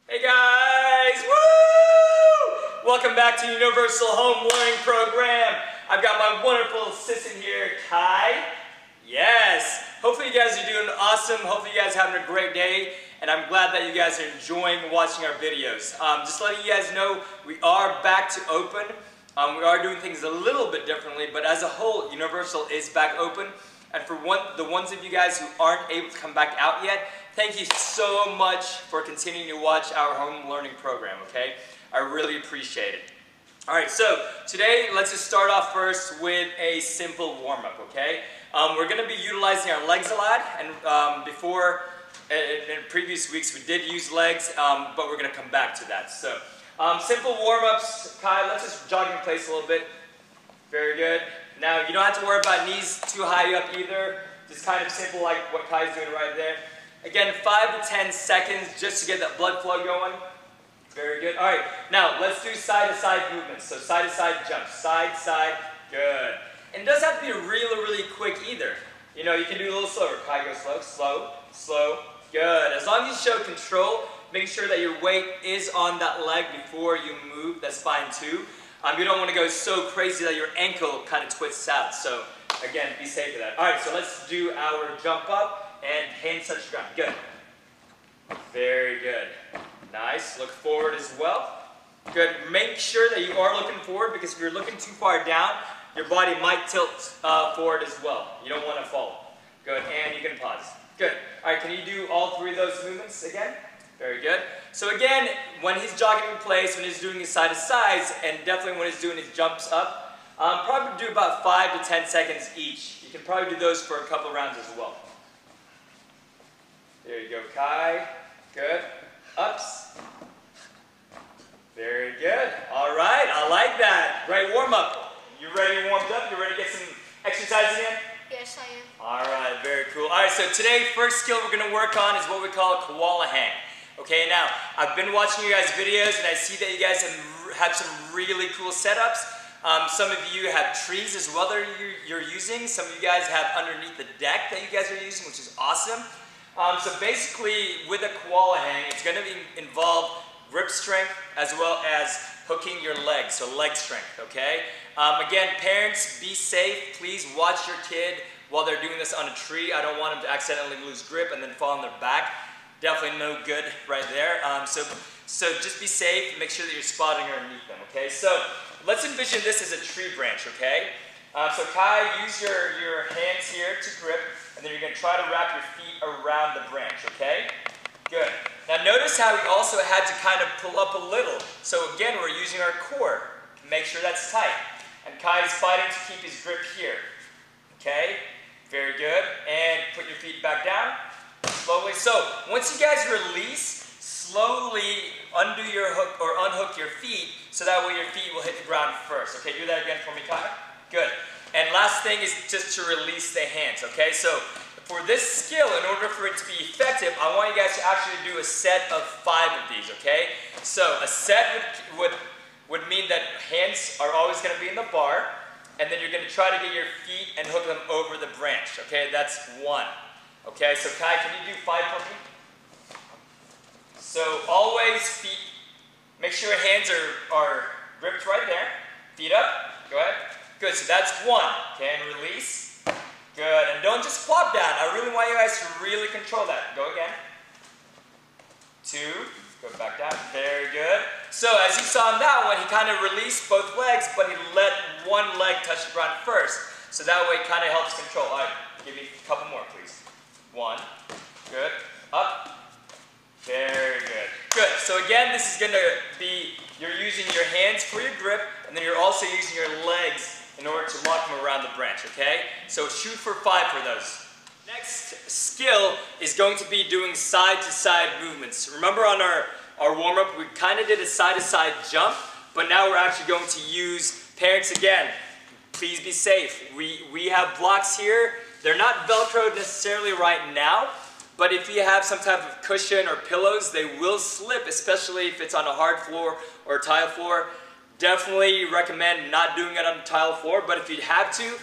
Hey guys! Woo! Welcome back to Universal Home Learning Program. I've got my wonderful assistant here, Kai. Yes! Hopefully you guys are doing awesome. Hopefully you guys are having a great day. And I'm glad that you guys are enjoying watching our videos. Just letting you guys know, we are back to open. We are doing things a little bit differently, but as a whole, Universal is back open. And for the ones of you guys who aren't able to come back out yet, thank you so much for continuing to watch our home learning program, okay? I really appreciate it. Alright, so today let's just start off first with a simple warm-up, okay? We're going to be utilizing our legs a lot, and in previous weeks we did use legs, but we're going to come back to that. So, simple warm-ups. Kai, let's just jog in place a little bit. Very good. Now, you don't have to worry about knees too high up either. Just kind of simple like what Kai's doing right there. Again, 5 to 10 seconds just to get that blood flow going. Very good. All right, now let's do side-to-side movements. So side-to-side jumps. Side, side, good. And it doesn't have to be really, really quick either. You know, you can do a little slower. Kai, go slow, slow, slow, good. As long as you show control, make sure that your weight is on that leg before you move that spine too. You don't want to go so crazy that your ankle kind of twists out. So again, be safe with that. All right, so let's do our jump up and hands touch the ground. Good. Very good. Nice. Look forward as well. Good. Make sure that you are looking forward, because if you're looking too far down, your body might tilt forward as well. You don't want to fall. Good. And you can pause. Good. All right, can you do all three of those movements again? Very good. So again, when he's jogging in place, when he's doing his side-to-sides, and definitely when he's doing his jumps up, probably do about 5 to 10 seconds each. You can probably do those for a couple rounds as well. There you go, Kai. Good. Ups. Very good. All right, I like that. Great warm-up. You ready warmed up? You ready to get some exercises in? Yes, I am. All right, very cool. All right, so today, first skill we're going to work on is what we call a koala hang. Okay, now, I've been watching you guys' videos, and I see that you guys have some really cool setups. Some of you have trees as well that you're using. Some of you guys have underneath the deck that you guys are using, which is awesome. So basically, with a koala hang, it's going to involve grip strength as well as hooking your legs, so leg strength, okay? Again, parents, be safe. Please watch your kid while they're doing this on a tree. I don't want them to accidentally lose grip and then fall on their back. Definitely no good right there. So just be safe. Make sure that you're spotting underneath them, okay? So let's envision this as a tree branch, okay? So Kai, use your hands here to grip, and then you're going to try to wrap your feet around the branch, okay? Good. Now notice how we also had to kind of pull up a little. So again, we're using our core. Make sure that's tight. And Kai is fighting to keep his grip here. Okay? Very good. And put your feet back down. Slowly. So once you guys release, slowly undo your hook or unhook your feet, so that way your feet will hit the ground first. Okay, do that again for me, Kai. Good. And last thing is just to release the hands. Okay, so for this skill, in order for it to be effective, I want you guys to actually do a set of 5 of these. Okay, so a set would mean that hands are always going to be in the bar, and then you're going to try to get your feet and hook them over the branch. Okay, that's 1. Okay, so Kai, can you do 5 for me? So always feet, make sure your hands are gripped right there. Feet up, go ahead. Good, so that's 1. Okay, and release. Good, and don't just plop down. I really want you guys to really control that. Go again. 2, go back down. Very good. So as you saw in that one, he kind of released both legs, but he let one leg touch the ground first. So that way it kind of helps control. All right, give me a couple more, please. 1, good, up, very good. Good, so again, this is going to be, you're using your hands for your grip, and then you're also using your legs in order to lock them around the branch, okay? So shoot for 5 for those. Next skill is going to be doing side-to-side movements. Remember on our warm-up, we kind of did a side-to-side jump, but now we're actually going to use, parents again, please be safe. We have blocks here. They're not Velcroed necessarily right now, but if you have some type of cushion or pillows, they will slip, especially if it's on a hard floor or a tile floor. Definitely recommend not doing it on a tile floor, but if you have to,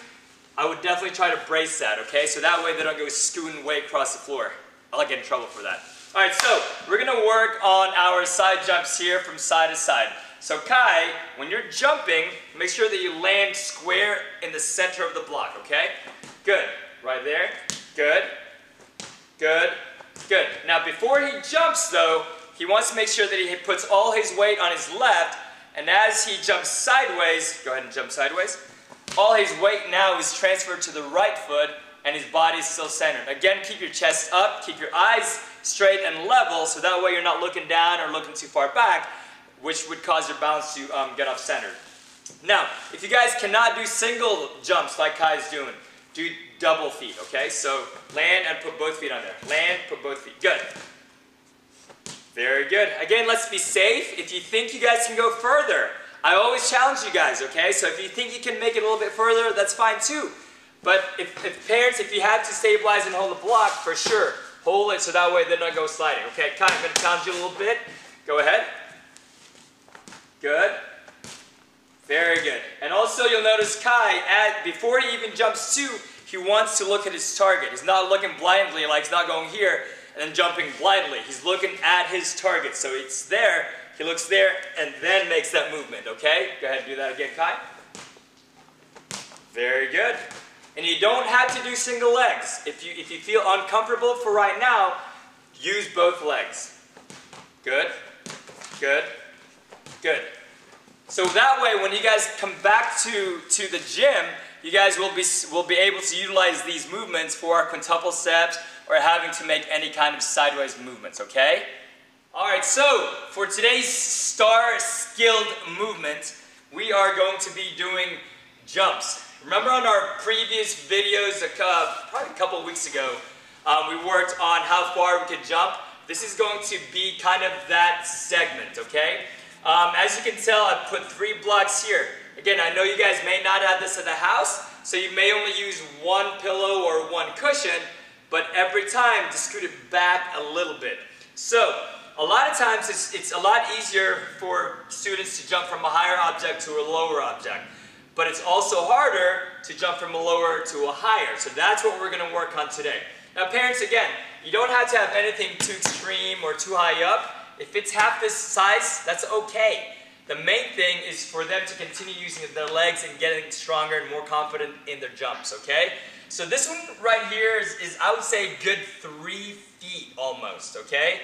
I would definitely try to brace that, okay? So that way they don't go scooting way across the floor. I'll get in trouble for that. All right, so we're gonna work on our side jumps here from side to side. So Kai, when you're jumping, make sure that you land square in the center of the block, okay? Good, right there, good, good, good. Now before he jumps though, he wants to make sure that he puts all his weight on his left, and as he jumps sideways, go ahead and jump sideways, all his weight now is transferred to the right foot, and his body is still centered. Again, keep your chest up, keep your eyes straight and level, so that way you're not looking down or looking too far back, which would cause your balance to get off centered. Now, if you guys cannot do single jumps like Kai's doing, do double feet, okay? So land and put both feet on there. Land, put both feet. Good. Very good. Again, let's be safe. If you think you guys can go further, I always challenge you guys, okay? So if you think you can make it a little bit further, that's fine too. But if parents, if you have to stabilize and hold the block, for sure, hold it so that way they're not go sliding. Okay, Kai, I'm going to challenge you a little bit. Go ahead. Good. Very good. And also you'll notice Kai, before he even jumps too, he wants to look at his target. He's not looking blindly, like he's not going here and then jumping blindly. He's looking at his target. So it's there, he looks there, and then makes that movement, okay? Go ahead and do that again, Kai. Very good. And you don't have to do single legs. If you feel uncomfortable for right now, use both legs. Good, good, good. So that way, when you guys come back to the gym, you guys will be able to utilize these movements for our quintuple steps or having to make any kind of sideways movements, okay? Alright, so for today's star skilled movement, we are going to be doing jumps. Remember on our previous videos, probably a couple of weeks ago, we worked on how far we could jump. This is going to be kind of that segment, okay? As you can tell, I've put 3 blocks here. Again, I know you guys may not have this at the house, so you may only use 1 pillow or 1 cushion, but every time, just scoot it back a little bit. So, a lot of times, it's a lot easier for students to jump from a higher object to a lower object. But it's also harder to jump from a lower to a higher. So that's what we're going to work on today. Now parents, again, you don't have to have anything too extreme or too high up. If it's half this size, that's okay. The main thing is for them to continue using their legs and getting stronger and more confident in their jumps, okay? So this one right here is I would say, a good 3 feet almost, okay?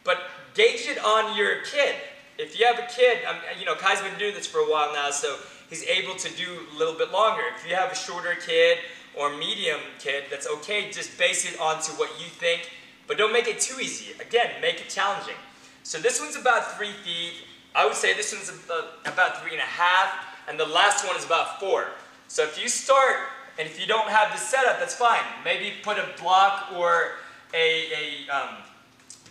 But gauge it on your kid. If you have a kid, you know, Kai's been doing this for a while now, so he's able to do a little bit longer. If you have a shorter kid or medium kid, that's okay. Just base it onto what you think, but don't make it too easy. Again, make it challenging. So this one's about 3 feet. I would say this one's about 3.5, and the last one is about 4. So if you start, and if you don't have the setup, that's fine. Maybe put a block or a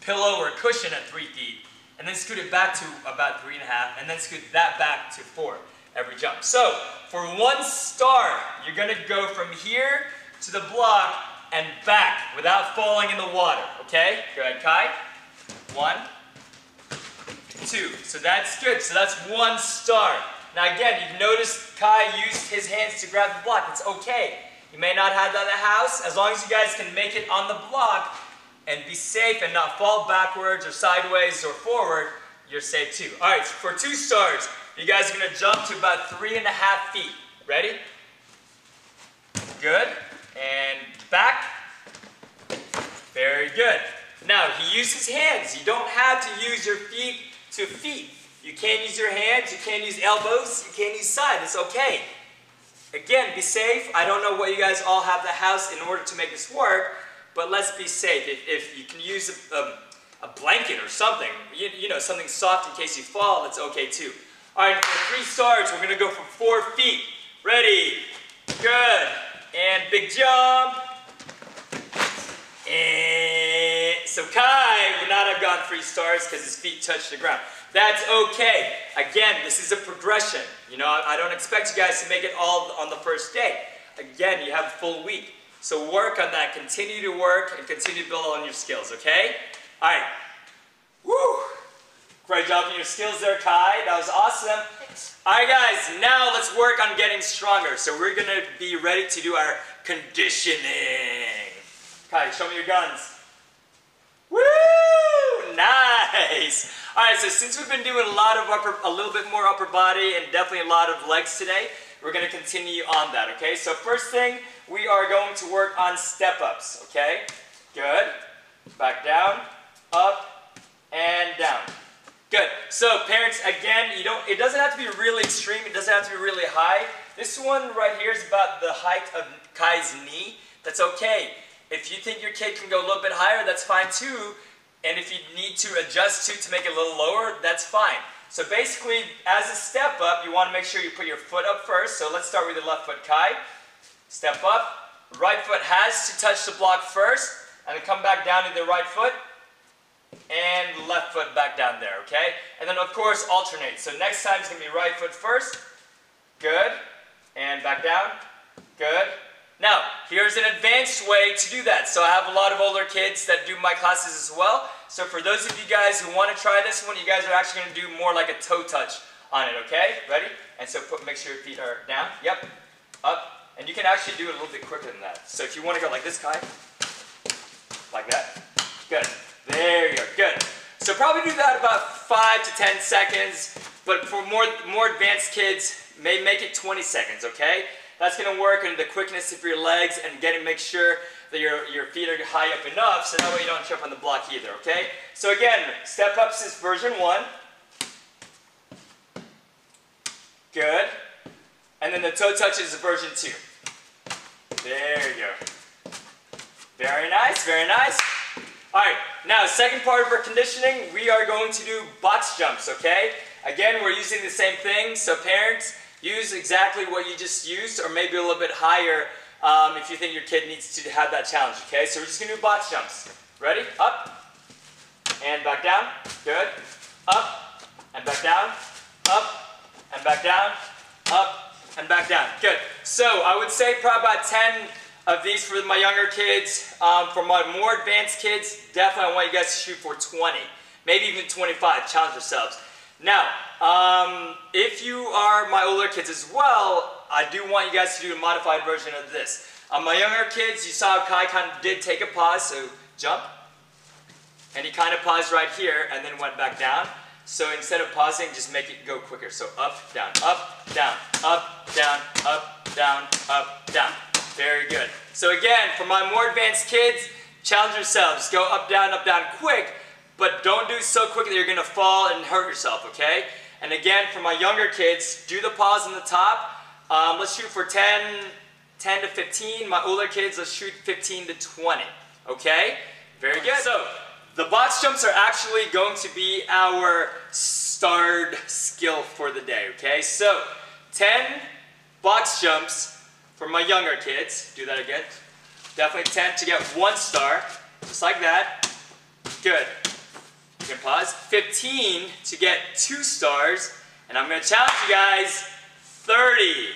pillow or a cushion at 3 feet, and then scoot it back to about 3.5, and then scoot that back to 4. Every jump. So, for 1 star, you're going to go from here to the block and back without falling in the water, okay? Go ahead, Kai. 1, 2. So that's good. So that's 1 star. Now again, you've noticed Kai used his hands to grab the block. It's okay. You may not have that at the house. As long as you guys can make it on the block and be safe and not fall backwards or sideways or forward, you're safe too. Alright, so for 2 stars, you guys are going to jump to about 3.5 feet. Ready? Good. And back. Very good. Now, he used his hands. You don't have to use your feet to feet. You can't use your hands. You can't use elbows. You can't use side. It's okay. Again, be safe. I don't know what you guys all have at the house in order to make this work, but let's be safe. If you can use a blanket or something, you know, something soft in case you fall, that's okay too. Alright, for 3 stars, we're going to go for 4 feet. Ready? Good. And big jump. And so Kai would not have gone 3 stars because his feet touched the ground. That's okay. Again, this is a progression. You know, I don't expect you guys to make it all on the first day. Again, you have a full week. So work on that. Continue to work and continue to build on your skills, okay? Alright. Woo! Great job on your skills there, Kai. That was awesome. Alright guys, now let's work on getting stronger. So we're going to be ready to do our conditioning. Kai, show me your guns. Woo! Nice. All right, so since we've been doing a little bit more upper body and definitely a lot of legs today, we're going to continue on that, okay? So first thing, we are going to work on step-ups, okay? Good. Back down, up, and down. Good. So parents, again, it doesn't have to be really extreme. It doesn't have to be really high. This one right here is about the height of Kai's knee. That's okay. If you think your kid can go a little bit higher, that's fine too. And if you need to adjust to make it a little lower, that's fine. So basically, as a step up, you want to make sure you put your foot up first. So let's start with the left foot, Kai. Step up. Right foot has to touch the block first, and then come back down to the right foot, and left foot back down there, okay? And then of course, alternate. So next time it's going to be right foot first. Good. And back down. Good. Now, here's an advanced way to do that. So I have a lot of older kids that do my classes as well. So for those of you guys who want to try this one, you guys are actually going to do more like a toe touch on it, okay? Ready? And so make sure your feet are down. Yep. Up. And you can actually do it a little bit quicker than that. So if you want to go like this, Kai. Like that. Good. There you go. Good. So probably do that about 5 to 10 seconds. But for more advanced kids, make it 20 seconds, okay? That's going to work on the quickness of your legs and make sure that your feet are high up enough so that way you don't trip on the block either, okay? So again, step ups is version 1. Good. And then the toe touch is version 2. There you go. Very nice, very nice. Alright, now second part of our conditioning, we are going to do box jumps, okay? Again, we're using the same thing, so parents, use exactly what you just used, or maybe a little bit higher if you think your kid needs to have that challenge, okay? So we're just going to do box jumps. Ready? Up, and back down. Good. Up, and back down. Up, and back down. Up, and back down. Good. So I would say probably about 10 of these for my younger kids. For my more advanced kids, definitely I want you guys to shoot for 20. Maybe even 25. Challenge yourselves. Now, if you are my older kids as well, I do want you guys to do a modified version of this. My younger kids, you saw Kai kind of did take a pause, so jump. And he kind of paused right here and then went back down. So instead of pausing, just make it go quicker. So up, down, up, down, up, down, up, down, up, down. Very good. So again, for my more advanced kids, challenge yourselves. Go up, down, quick. But don't do so quick that you're going to fall and hurt yourself, okay? And again, for my younger kids, do the pause on the top. Let's shoot for 10 to 15. My older kids, let's shoot 15 to 20, okay? Very good. So, the box jumps are actually going to be our starred skill for the day, okay? So, 10 box jumps for my younger kids. Do that again. Definitely 10 to get 1 star, just like that. Good. You can pause. 15 to get 2 stars. And I'm going to challenge you guys, 30.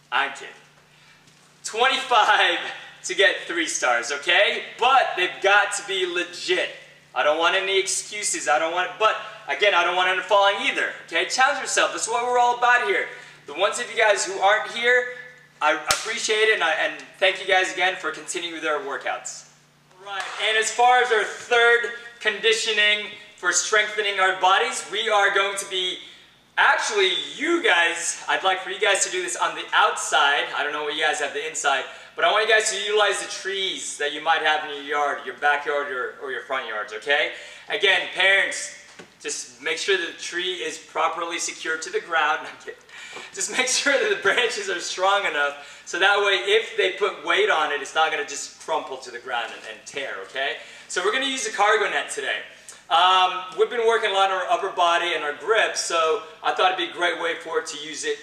I'm kidding. 25 to get 3 stars, okay? But they've got to be legit. I don't want any excuses. But again, I don't want any falling either, okay? Challenge yourself. That's what we're all about here. The ones of you guys who aren't here, I appreciate it, and thank you guys again for continuing with our workouts. Right, and as far as our third conditioning for strengthening our bodies, we are going to be, actually you guys, I'd like for you guys to do this on the outside. I don't know what you guys have the inside, but I want you guys to utilize the trees that you might have in your yard, your backyard, or your front yards, okay? Again, parents, just make sure that the tree is properly secured to the ground. Just make sure that the branches are strong enough so that way if they put weight on it, it's not going to just crumple to the ground and tear, okay? So we're going to use the cargo net today. We've been working a lot on our upper body and our grip, so I thought it'd be a great way for it to use it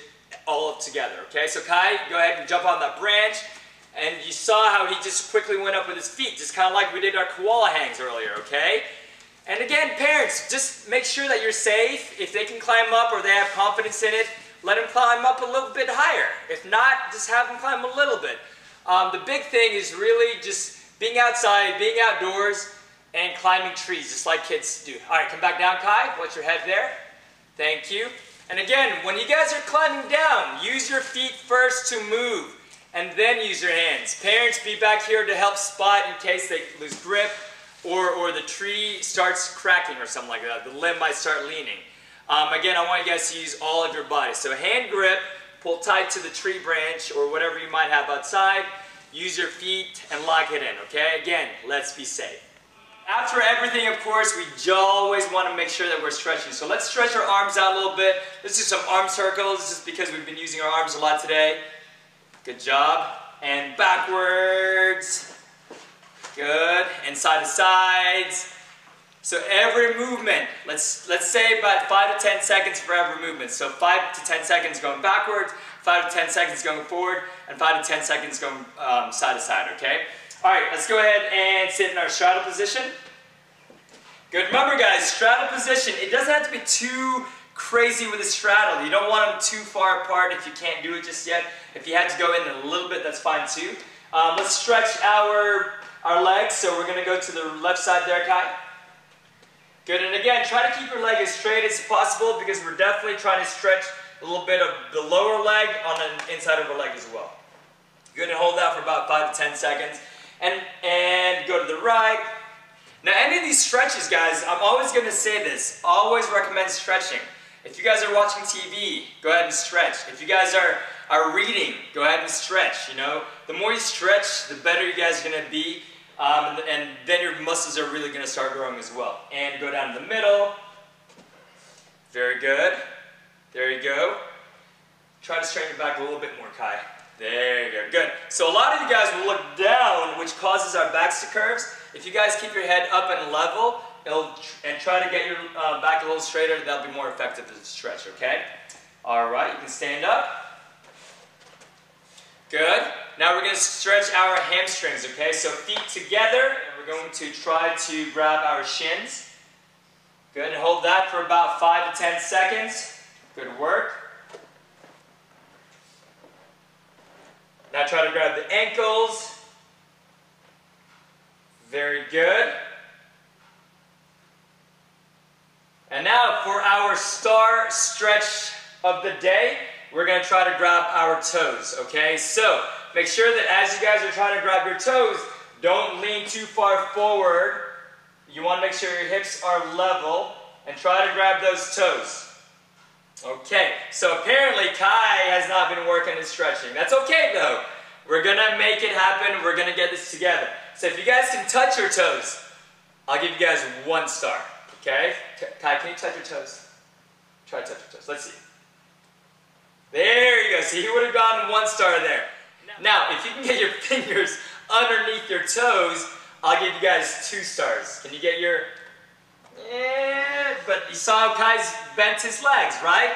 all together, okay? So Kai, go ahead and jump on that branch, and you saw how he just quickly went up with his feet, just kind of like we did our koala hangs earlier, okay? And again, parents, just make sure that you're safe. If they can climb up or they have confidence in it, let them climb up a little bit higher. If not, just have them climb a little bit. The big thing is really just being outside, being outdoors, and climbing trees, just like kids do. All right, come back down, Kai. Watch your head there. Thank you. And again, when you guys are climbing down, use your feet first to move, and then use your hands. Parents, be back here to help spot in case they lose grip or the tree starts cracking or something like that. The limb might start leaning. Again, I want you guys to use all of your body. So hand grip, pull tight to the tree branch or whatever you might have outside. Use your feet and lock it in, okay? Again, let's be safe. After everything, of course, we always want to make sure that we're stretching. So let's stretch our arms out a little bit. Let's do some arm circles just because we've been using our arms a lot today. Good job. And backwards. Good. And side to sides. So every movement, let's say about 5 to 10 seconds for every movement. So 5 to 10 seconds going backwards, 5 to 10 seconds going forward, and 5 to 10 seconds going side to side, okay? All right, let's go ahead and sit in our straddle position. Good. Remember, guys, straddle position, it doesn't have to be too crazy with a straddle. You don't want them too far apart if you can't do it just yet. If you have to go in a little bit, that's fine too. Let's stretch our legs. So we're going to go to the left side there, Kai. Good. And again, try to keep your leg as straight as possible because we're definitely trying to stretch a little bit of the lower leg on the inside of our leg as well. Good. And hold that for about 5 to 10 seconds. And go to the right. Now, any of these stretches, guys, I'm always going to say this. Always recommend stretching. If you guys are watching TV, go ahead and stretch. If you guys are reading, go ahead and stretch. You know, the more you stretch, the better you guys are going to be. And then your muscles are really going to start growing as well. And go down to the middle. Very good. There you go. Try to straighten your back a little bit more, Kai. There you go. Good. So a lot of you guys will look down, which causes our backs to curve. If you guys keep your head up and level, and try to get your back a little straighter, that'll be more effective as a stretch, okay? All right, you can stand up. Good. Now we're going to stretch our hamstrings, okay? So feet together, and we're going to try to grab our shins. Good, and hold that for about 5 to 10 seconds. Good work. Now try to grab the ankles. Very good. And now for our star stretch of the day, we're going to try to grab our toes, okay? So make sure that as you guys are trying to grab your toes, don't lean too far forward. You want to make sure your hips are level and try to grab those toes. Okay, so apparently Kai has not been working his stretching. That's okay though. We're going to make it happen. We're going to get this together. So if you guys can touch your toes, I'll give you guys 1 star. Okay? Kai, can you touch your toes? Try to touch your toes. Let's see. There you go. See, he would have gotten 1 star there. Now, if you can get your fingers underneath your toes, I'll give you guys 2 stars. Can you get your... Yeah, but you saw how Kai's bent his legs, right?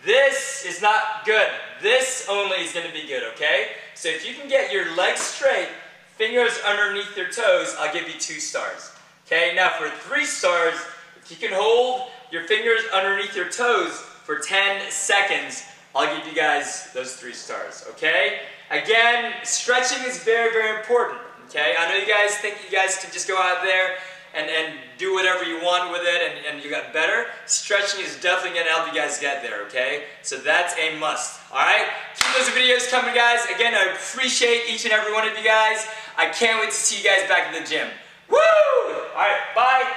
This is not good. This only is going to be good, okay? So if you can get your legs straight, fingers underneath your toes, I'll give you 2 stars. Okay, now for 3 stars, if you can hold your fingers underneath your toes for 10 seconds, I'll give you guys those 3 stars, okay? Again, stretching is very, very important, okay? I know you guys think you guys can just go out there and do whatever you want with it and you got better. Stretching is definitely going to help you guys get there, okay? So that's a must, alright? Keep those videos coming, guys. Again, I appreciate each and every one of you guys. I can't wait to see you guys back in the gym. Woo! Alright, bye!